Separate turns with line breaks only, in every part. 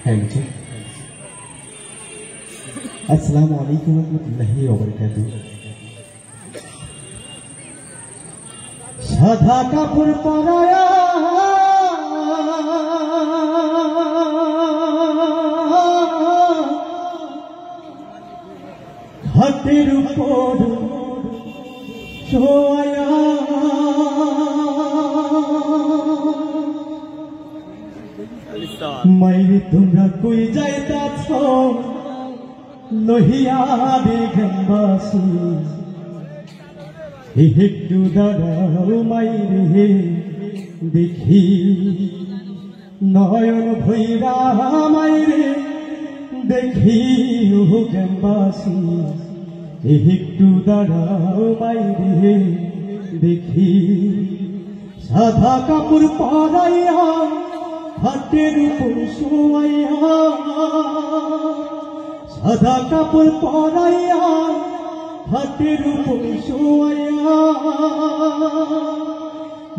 Thank you. अस्सलामु अलैकुम वरहमतुल्लाहि वबरकातुहू। साधा कापड़ पराया हाथेर ऊपर शोया मायरे তোমরা কই যাইতাছ লহিয়া রে গ্রামবাসী একটু দাঁড়াও মাইরে দেখি নয়ন ভৈরা মাইরে দেখি ও গ্রামবাসী একটু দাঁড়াও মাইরে দেখি সাদা কাপড় পরাইয়া হাতের উপর শোয়াইয়া সাদা কাপড় পরাইয়া হাতের উপর শোয়াইয়া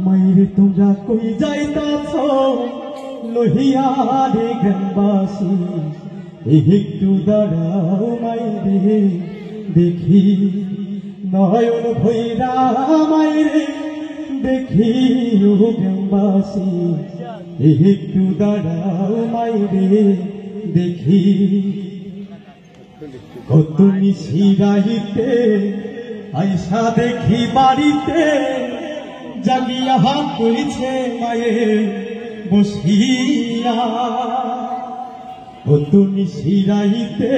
মাইরে তোমরা কই যাইতাছ লহিয়া রে গ্রামবাসী একটু দাঁড়াও মাইরে দেখি নয়ন ভৈরা মাইরে দেখি ও গ্রামবাসী একটু দাঁড়াও মাইরে দেখি কত নিশিরাইতে আইসা দেখি বাড়িতে জাগিয়া হাত কইছে মায়ে বসিয়া কত নিশিরাইতে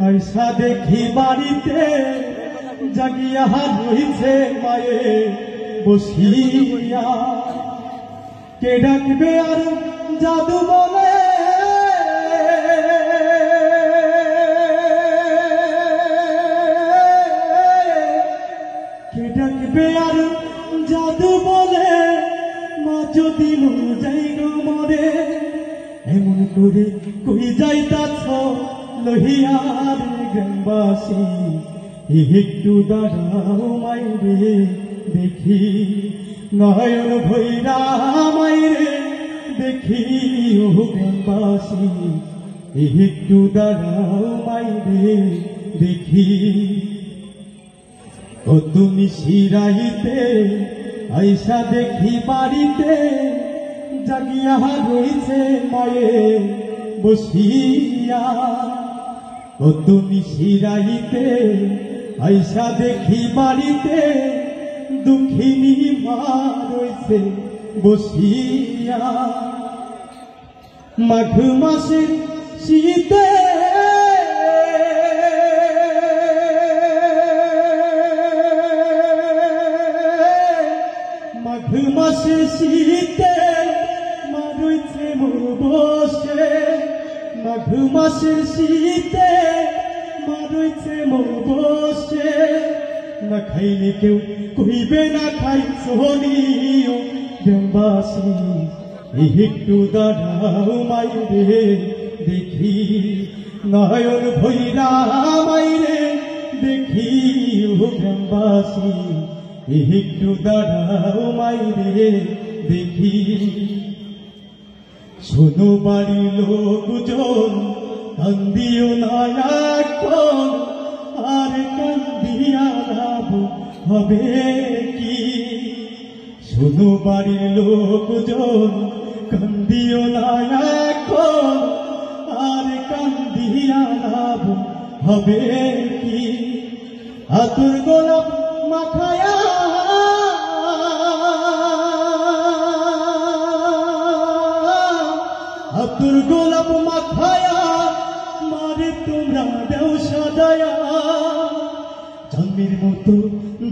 আইসা দেখি বাড়িতে জাগিয়া হাত কইছে মায়ে বসিয়া কে ডাকবে আর জাদু বলে কে ডাকবে আর জাদু বলে মা যদি মরে যাই গো মরে এমন করে কই যাইতাছ লহিয়া রে গ্রামবাসী একটু দাঁড়াও মাইরে দেখি নয়ন ভৈরা মাইরে দেখি ও গ্রামবাসী একটু দাঁড়াও মাইরে দেখি ও তুমি শিরাইতে আইসা দেখি বাড়িতে জাগিয়া রইছে মায়ে বসিয়া ও তুমি শিরাইতে আইসা দেখি বাড়িতে দুঃখিনী মা রইছে বসিয়া মাঘ মাসের শীতে মাঘ মাসের শীতে মা রইছে মোর বসে মাঘ মাসের শীতে মা রইছে মোর বসে না খাইলে কেউ কইবে না খাই সোনিও গ্রামবাসী একটু দাঁড়াও মাইরে দেখি নয়ন ভৈরা মাইরে দেখি ও গ্রামবাসী একটু দাঁড়াও মাইরে দেখি শোনো বাড়ির লোকজন কান্দিও না এখন আর কান্দিয়া লাভ হবে কি শোনো বাড়ির লোকজন কান্দিও না এখন আর কান্দিয়া লাভ হবে কি আতুর গোলাপ মাখায়া আতুর গোলাপ মাখায়া মারে তোমরা দেও সাজায়া জন্মের মতো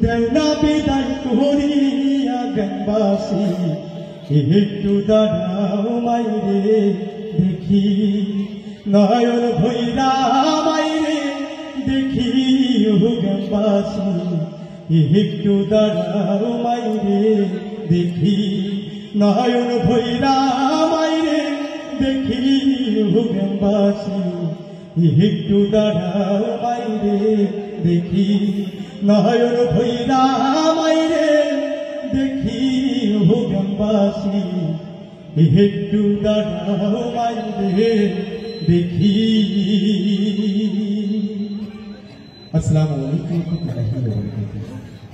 দেও না বিদায় করিয়া গ্রামবাসী একটু দাঁড়াও মাইরে দেখি নয়ন ভৈরা মাইরে দেখি ও গ্রামবাসী একটু দাঁড়াও মাইরে দেখি নয়ন ভৈরা মাইরে দেখি ও গ্রামবাসী একটু দাঁড়াও মাইরে দেখি নয়ন ভৈরা মাইরে দেখি ও গ্রামবাসী একটু দাঁড়াও মাইরে দেখি। আসসালামু আলাইকুম ওয়া রাহমাতুল্লাহি ওয়া বারাকাতুহু।